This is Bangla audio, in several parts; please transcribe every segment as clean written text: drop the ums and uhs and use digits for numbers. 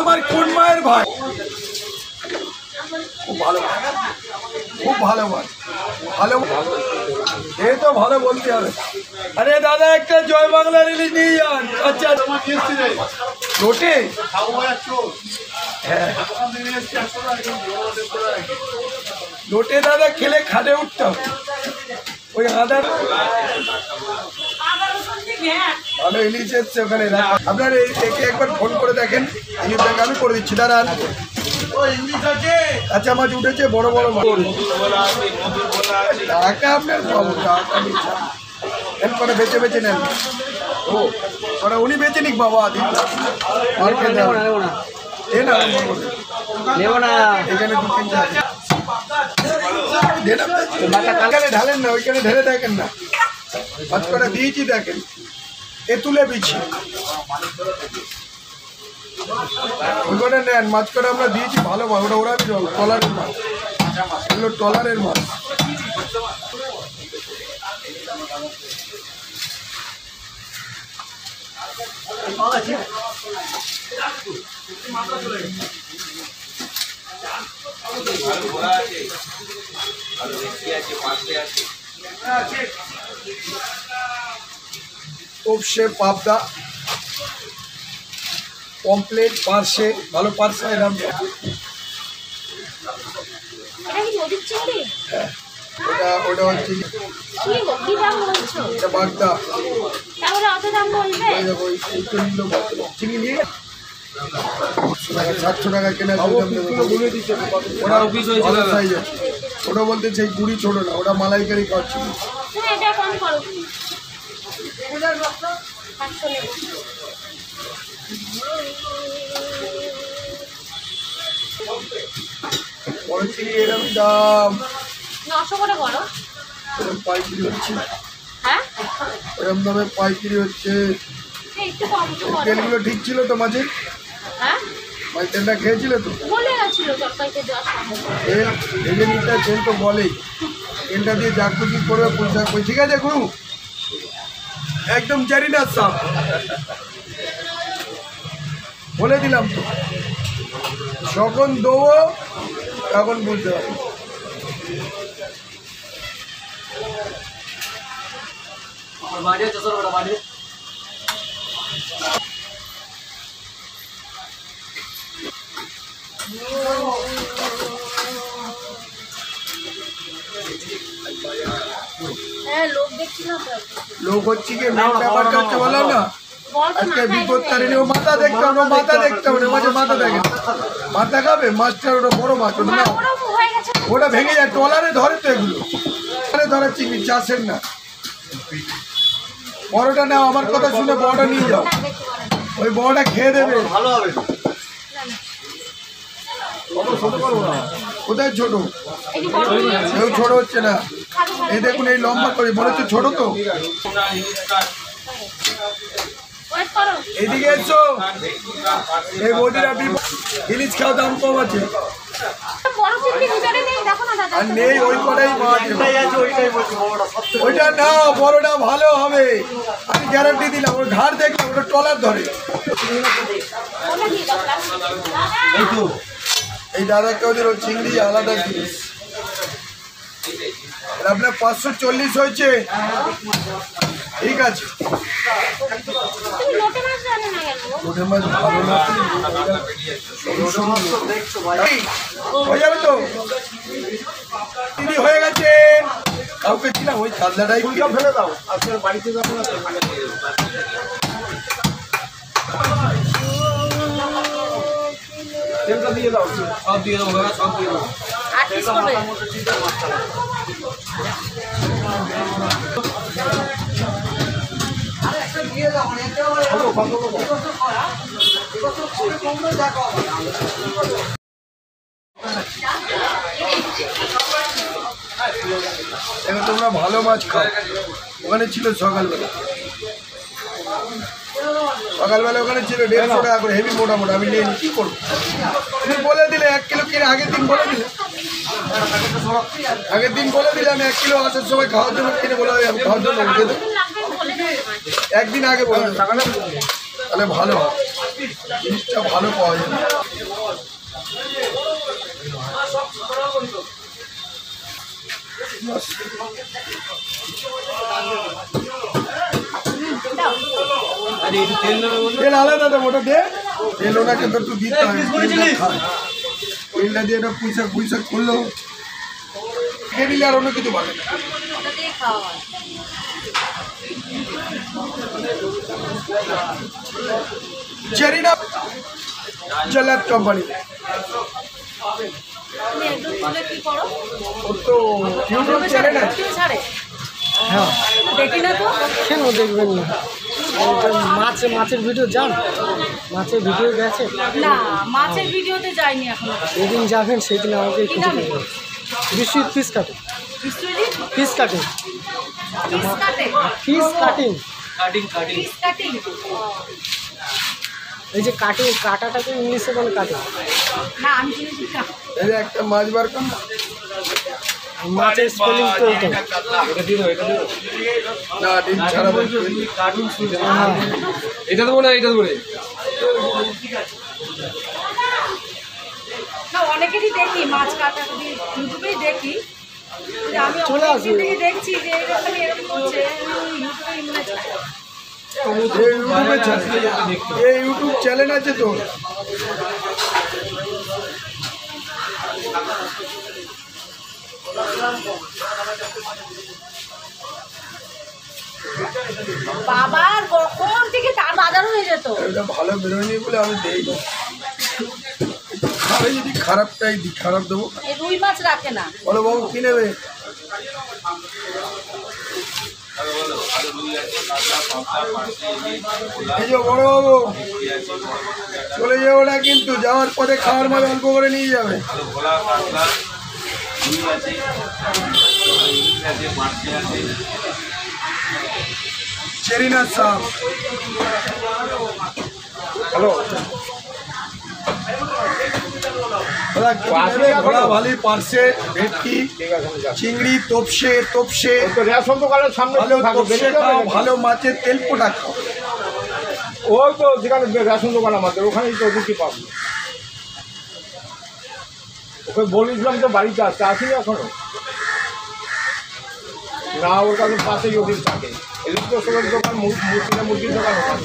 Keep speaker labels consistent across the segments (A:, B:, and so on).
A: তোমার কোন মায়ের ভাই? খুব ভালো, খুব ভালো মাছ, ভালো, এই তো ভালো বলতে হবে। আরে দাদা একটা জয় বাংলার ইলিশ নিয়ে যান। আচ্ছা লোটে, হ্যাঁ লোটে দাদা খেলে খাটে উঠতাম। ওই আদার ভালো ইলিশ এসছে ওখানে। আপনার একে একবার ফোন করে দেখেন, ইলিশটাকে আমি করে দিচ্ছি। দাঁড়ান, আচ্ছা মাছ উঠেছে, বড় বড় মাছ। টাকা আপনার পাবো, টাকা নেন করে বেঁচে বেঁচে নেন। ও ওরা উনি বেঁচে নিক বাবা, দিন এখানে দু তিনটা এখানে ঢালেন না, ওইখানে ঢেলে দেখেন না। মাছ কটা দিয়েছি দেখেন, এ তুলে বিছি ওই কটা নেন। মাছ কটা আমরা দিয়েছি ভালো মাছ, ওটা ওরা ট্রলারের মাছ, এগুলো ট্রলারের মাছ। তোপসে পাবদা পমপ্লেট পার্শে, ভালো পার্শে এরকম। হ্যাঁ ওটা হচ্ছে বাগদা। চিংড়ি নিয়ে 700 টাকা কেনা, ওটা বলতে সেই গুড়ি ছোট না, ওটা মালাইকারি খাচ্ছি। বড় চিংড়ি এরকম দাম
B: 900 করে বড়
A: পাইকারি হচ্ছে, এরকম দামে পাইকারি হচ্ছে। তেলগুলো ঠিক ছিল তো মাঝে? মাঝে তেলটা খেয়েছিল তো? তেল ভেজে নিতে, তেল তো বলেই, তেলটা দিয়ে যা খুশি করবে পয়সা। ঠিক আছে গুরু, একদম জানি না সাপ বলে দিলাম তো, যখন দেবো তখন বুঝতে পারবো। লোক হচ্ছে কি ব্যাপার কাছে বললাম না, আজকে বিপদ কারণে ও মাথা দেখতে হবে, মাথা দেখতে হবে, মাঝে মাথা দেখে মাথা খাবে মাছটা। ওটা বড় মাছ, ওটা না, ওটা ভেঙে যায়, ট্রলারে ধরে তো, এগুলো ধরে চিংড়ি চাষের না। বড়টা নাও, আমার কথা শুনে বড়টা নিয়ে যাও, ওই বড়টা খেয়ে দেবে, ভালো হবে। কোথায় ছোট? কেউ ছোট হচ্ছে না, এই দেখুন এই লম্বা করে মনে হচ্ছে ছোট তো। এইদিকে এসো, এই বৌদিরা ইলিশ খাওয়া দাম কম আছে আর নেই, ওই কটাই মাছ। ওইটা না, বড়টা ভালো হবে, আমি গ্যারান্টি দিলাম। ওর ঘাড় দেখলাম, ওটা ট্রলার ধরে। এই দাদাকে ওদের ওই চিংড়ি আলাদা জিনিস। আপনার 540 হয়েছে, ঠিক আছে। লোটে মাছ ভালো না হয়ে যাবে তো, দিদি হয়ে গেছে। কাউকে ছিলাম ওই কাতলাটাই ফেলে দাও, আপনার বাড়িতে যাবো না। তেলটা দিয়ে দাও, সব দিয়ে দেবো, সব দিয়ে দেবো। এখন তোমরা ভালো মাছ খাও। ওখানে ছিল সকালবেলা, ওখানে ছিল 150 টাকা করে, হেভি মোটা মোটা। আমি নিয়ে কি করবো? তুমি বলে দিলে 1 কিলো কিনে, আগের দিন বলে দিলে, আমি 1 কিলো আসার সময় খাওয়ার জন্য কিনে বলে আমি খাওয়ার জন্য একদিন আগে বলে, তাহলে ভালো হয়। জিনিসটা ভালো পাওয়া যায়। তেল আলাদা দেবো, ওটা দে। তেল ওনাকে তো একটু দিতে হবে, তেলটা দিয়ে একটা পুঁইশাক করলেও খেয়ে নিলে আর অন্য কিছু ভালো না। চেরিনা জেলার কোম্পানি, ওর তো ইউটিউব চ্যানেল আছে।
C: হ্যাঁ দেখি না তো, কেন দেখবেন না? মাছের ভিডিও যান, মাছের ভিডিও গেছে
B: না, মাছের ভিডিওতে যাইনি এখনো।
C: যেদিন যাবেন সেদিন আমাকে
B: কি নামে?
C: Biswajit fish cutting.
B: Biswajit
C: fish cutting,
B: fish কাটে,
C: ফিশ কাটিং,
B: ফিশ কাটিং।
C: এই যে কাটিং, কাটাটাকে ইংলিশে বলে কাটিং।
B: না আমি শুনেছি কাট।
A: এই যে একটা মাছ বার কর না,
C: মাছের স্পেলিং তো ওইটাই।
A: না ডিম ছাড়া
D: এটা দেবো না, এটা দেবো রে।
B: না অনেকেরই দেখি মাছ কাটা, ইউটিউবেই দেখি। আমি
C: চলে
B: অনেক
C: আসবে।
B: দিন থেকে দেখছি যে এরকম এরকম করছে, ইউটিউবে মনে হয়।
A: এই ইউটিউব চ্যানেল আছে তো।
B: বাবার কখন থেকে তার বাজার হয়ে যেত।
A: এটা ভালো বেরোয়নি বলে আমি দেই না। খাবে যদি খারাপটাই দিই, খারাপ দেবো।
B: এই রুই মাছ রাখে না।
A: বলো বাবু কি নেবে? এই যে বড় বাবু চলে যাবো না কিন্তু, যাওয়ার পথে খাওয়ার মাল অল্প করে নিয়ে যাবে। চেরিনা সাপ,
D: হ্যালো,
A: ঘোড়া ভালি, পার্সে, ভেটকি, চিংড়ি, তোপসে
D: রেশন দোকানের সামনে
A: ভালো তোপসে খাও, ভালো মাছের তেল পোটা খাও।
D: ওই তো যেখানে রেশন দোকান আমাদের, ওখানেই তো রুটি পাবো। ওকে বলেছিলাম তো বাড়িতে আসতে, আসিনি এখনো। না, ওর কাছে পাশেই ওদের থাকে ইলেকট্রিক দোকান, মুরগির দোকান ওখানে।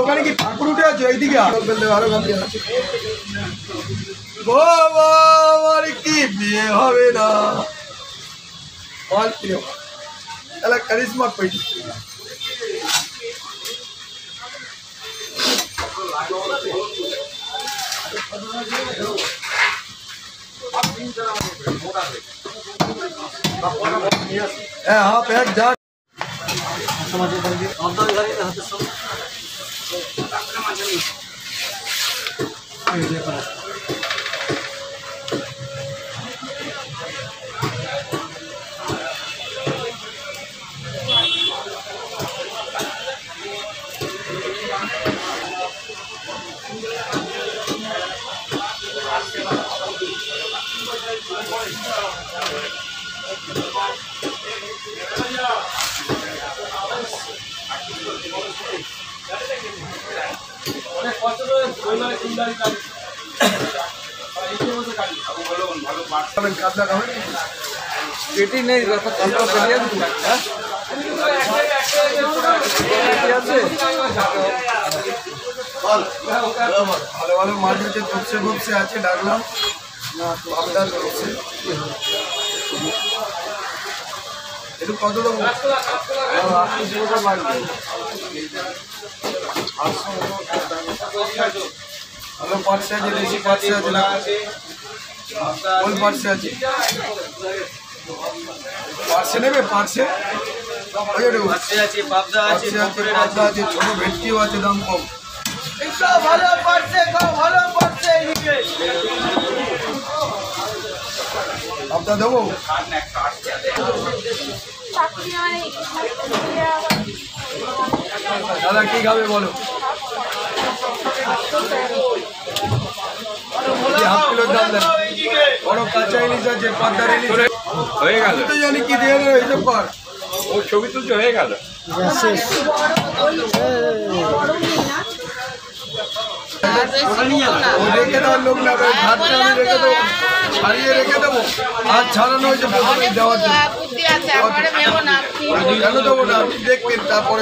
A: ওখানে কি ঠাকুর উঠে আছে? এইদিকে আরো গান্ধী আছে। বাবা আমার কি বিয়ে হবে না, তাহলে কারিশমা পেয়েছি। হ্যাঁ হাফ এক যা কাতলা খাবেন?
D: পেটি নেই,
A: ভালো ভালো মাছ আছে, তপসে ফপসে আছে, ডাকলাম পাবদার তপসে। একটু কত দেবো? ভালো পার্সে আছে, দেশি পার্সে আছে না? কোন পার্সে আছে? পার্সে নেবে? পার্সে আছে, পাবদা আছে, ছোট ভেটকিও আছে, দাম কম। ভালো পার্সে খাও, ভালো পার্সে। পাবদা দেবো? দাদা কি খাবে বলো? হাফ কিলোর দাম দেন। বড় কাঁচা ইলিশ আছে, পাতার ইলিশ
D: হয়ে গেল
A: তো জানি কি দিয়ে দেবে, হিসেব কর।
D: ও ছবি তুলতে হয়ে গেল।
C: শেষ।
A: ও রেখে দেওয়ার লোক না, ঘাটটা আমি রেখে দেবো, ছাড়িয়ে রেখে দেবো, আর ছাড়ানো হয়েছে প্রথমে দেওয়ার জন্য। কেন দেবো না, আপনি দেখবেন তারপরে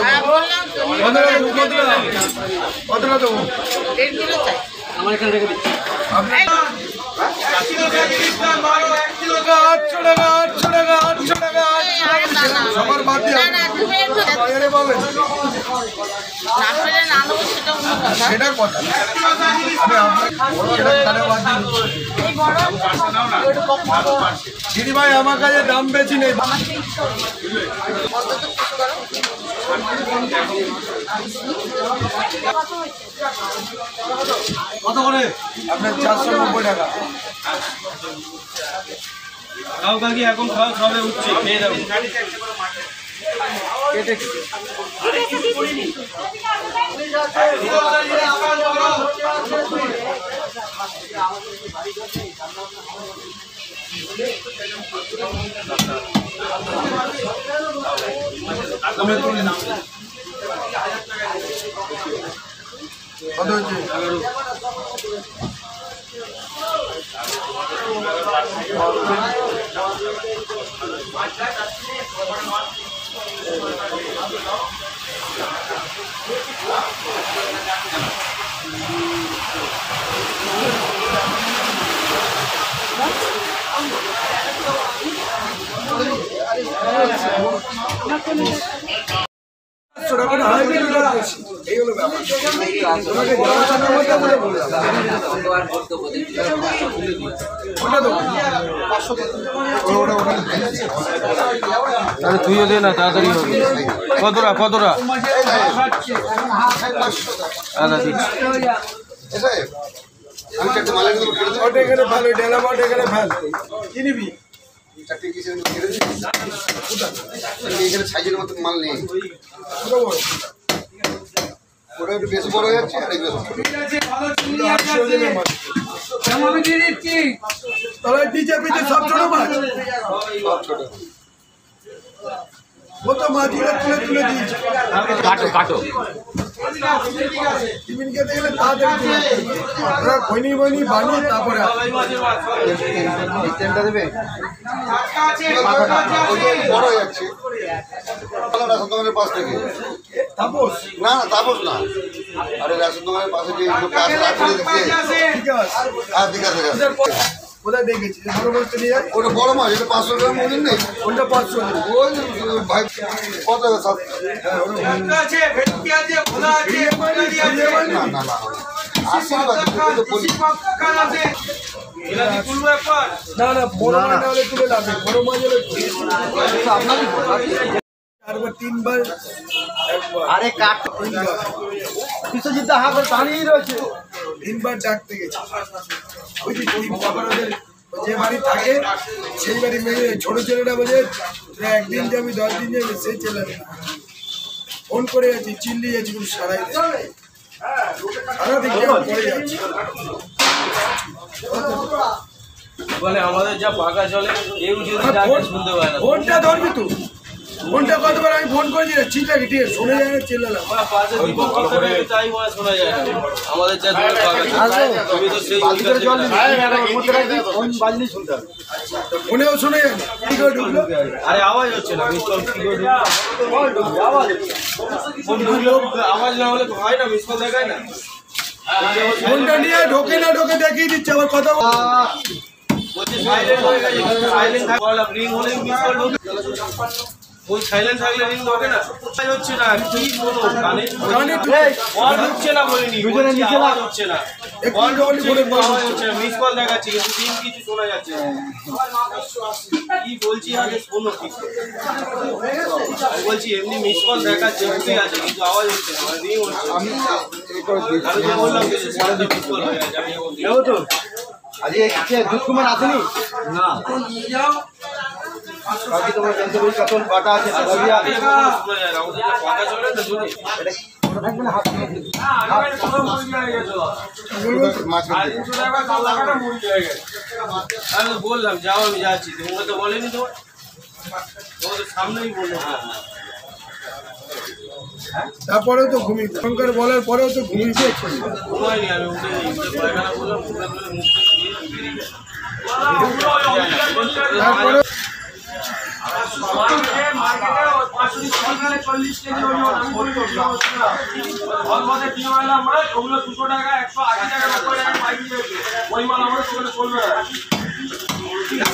A: কতটা দেবো
C: আমার এখানে রেখে দিচ্ছি।
A: আপনি 800 টাকা 800 টাকা 800 টাকা সবার বাদ দিয়ে বাজারে পাবেন সেটার কথা আমি আপনার সেটা খানে বাদ দিই। দিদি ভাই আমার কাছে দাম বেশি নেই।
C: কত করে?
A: আপনার 490 টাকা।
E: খাও কাকি এখন খাও, সবে উঠছে, খেয়ে যাবো।
A: কত হয়েছে? এই হলো ব্যাপার। তোমাকে জানাশোনার মধ্যে বলে বললাম। ওটা দেবো।
E: আরে তুইও দে না, তাড়াতাড়ি হবে। কতটা কতটা? আচ্ছা দিচ্ছি।
A: ওটা এখানে ভালো ডেলা মাঠ এখানে ভালো কি নিবি?
F: এখানে সাইজের মতো মাল নেই,
A: পুরো বড়।
F: ওটা একটু বেশি বড় হয়ে যাচ্ছে আর এগুলো ছোট।
A: 800 ওজনের মাছ। তলায় নিচে পিঠে সব ছোট মাছ।
F: সব ছোট।
A: ও তো মাছগুলো তুলে তুলে দিয়েছে।
E: কাটো কাটো।
A: টিফিন খেতে গেলে তাড়াতাড়ি তুলে দিয়েছে। ওরা খৈনি বইনি বানিয়ে তারপরে আসে।
F: তেলটা দেবে বড় হয়ে যাচ্ছে। রেশন দোকানের পাশ থেকে
A: তাপস
F: না না তাপস না, আরে রেশন দোকানের পাশে যে কাজ রাখলে দিচ্ছে
A: ঠিক আছে।
F: আর দিকে আছে
A: কোথায় দেখেছি বড় মাছটা নিয়ে যায়?
F: ওটা বড় মাছ, এটা 500 গ্রাম ওজন নেই।
A: কোনটা 500?
F: ওই ভাই কত সব না না না আশীর্বাদ তো বলি
A: না না বড় মাছ না হলে তুলে লাগবে, বড় মাছ হলে চারবার তিনবার একবার
C: আরে কাট
A: তিনবার
C: বিশ্বজিৎ দা হাতে দাঁড়িয়ে রয়েছে।
A: তিনবার ডাকতে গেছি। ওই যে তারপর ওদের যে বাড়ি থাকে সেই বাড়ি মেয়ে ছোট ছেলেটা বলে তোরা একদিন যাবি 10 দিন যাবি, সেই ছেলে ফোন করে যাচ্ছি চিল্লি যাচ্ছি কিন্তু সারাই সারাদিন পড়ে যাচ্ছি।
E: বলে আমাদের যা পাকা চলে, কেউ যদি ডাকে শুনতে পায় না।
A: ফোনটা ধরবি তো, ফোনটা কতবার আমি ফোন করেছি না, ঠিক আছে ঠিক আছে শুনে যায় না, চেল্লালাম।
E: আমার পাশে দীপক কথা বলে তাই মনে হয় শোনা যায় না। আমাদের যা দূরে পাকা চলে, তুমি তো সেই উল্টা থেকে
A: ফোনেও শুনে যায় না, কি করে ঢুকলো?
E: আরে আওয়াজ হচ্ছে না, মিস কল কি করে আওয়াজ ফোন ঢুকলো, আওয়াজ না হলে তো হয় না, মিস কল দেখায় না।
A: ফোনটা নিয়ে ঢোকে না ঢোকে দেখিয়ে দিচ্ছে আমার কথা
E: বলছে সাইলেন্ট হয়ে গেছে, সাইলেন্ট থাকলে রিং হলে মিস কল ঢোকে। ওই সাইলেন্ট থাকলে রিং ঢোকে না, আওয়াজ হচ্ছে না, কি বলো কানে আওয়াজ হচ্ছে না, বলিনি দুজনে নিচে আওয়াজ হচ্ছে না, কল ঢোকে বলে আওয়াজ হচ্ছে না, মিস কল দেখাচ্ছে কিন্তু রিং কিছু শোনা যাচ্ছে না। কি বলছি আগে শোনো ঠিক করে। আমি বলছি এমনি মিস কল দেখাচ্ছে ঠিক আছে কিন্তু আওয়াজ হচ্ছে না, রিং হচ্ছে না। আমি তো বললাম যে সারাদিন মিস কল হয়ে গেছে, আমি এখন
C: তো আজকে দুধ কুমার আসেনি না, বাকি তোমার জানতে পারি কত বাটা আছে
E: শোনা যায় না, আমাদের যা পাকা চলে না জোরে।
C: থাকবে না হাত
F: মাছ
E: আমি তো বললাম যাও আমি যাচ্ছি, তোমাকে তো বলেনি তোমার, তোমার তো সামনেই বললো হ্যাঁ হ্যাঁ।
A: তারপরেও তো ঘুমিয়ে শঙ্কর বলার পরেও তো ঘুমিয়েছে
E: ঘুমাইনি আমি উঠে পায়খানা করলাম মুখে করে মুখটা দিয়ে বেরিয়ে গেলাম।
A: তারপরে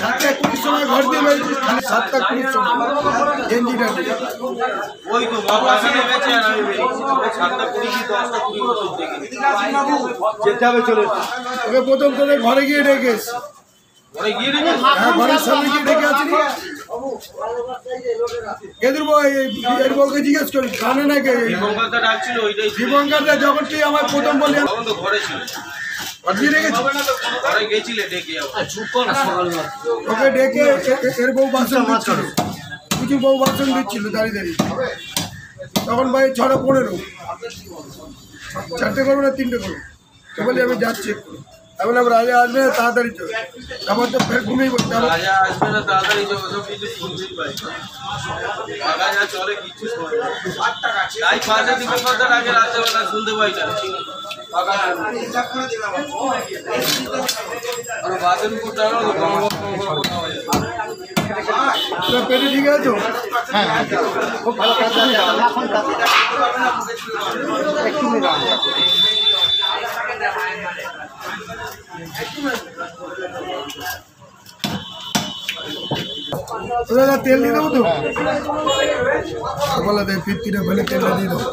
A: সাতটা 20 সময় ঘর দিয়ে বেরিয়েছিস খালি 7টা 20 সময় গেঞ্জিটা দিয়ে।
E: ওই তো পায়খানা গেছে আর আমি বেরিয়েছি 7টা 20 কি 10টা 20 বছর দেখি যেতে হবে চলে
A: ওকে প্রথম তোদের ঘরে গিয়ে ডেকেস
E: ওরে গিয়ে রেখে
A: হ্যাঁ ঘরের সামনে গিয়ে ডেকে আছিস কেদুর ভাই এর বউকে জিজ্ঞেস করি কানে না কে
E: দীপঙ্করটা ডাকছিল ওইটাই ছিল।
A: দীপঙ্করদা যখন তুই আমার প্রথম বললি
E: তখন তো ঘরে ছিল
A: ঘর দিয়ে রেখেছি
E: ঘরে গেছিলে ডেকে
A: ওকে ডেকে এর বউ বাসন দিচ্ছিল কিছু বউ বাসন দিচ্ছিল দাঁড়িয়ে দাঁড়িয়ে তখন ভাই 6টা 15 4টে করবো না 3টে করবো তো বলি আমি যাচ্ছি একটু আমি বললাম রাজা আসবে না তাড়াতাড়ি চল তারপর তো ফের ঘুমিয়ে পড়তে হবে
E: রাজা আসবে না তাড়াতাড়ি যাবো সব কিছু শুনতেই পাই রাজা চলে কিচ্ছু শোনে না। তাই পাশে দীপঙ্করটা ডাকে রাত্রেবেলা শুনতে পাই না আর বাথরুম করতে হবে না
A: তোর পেটে ঠিক আছে তো দাদা তেল দিয়ে দেবো তো বলা দেয় ফিরতিটা ফেলে তেলটা দিয়ে দেবো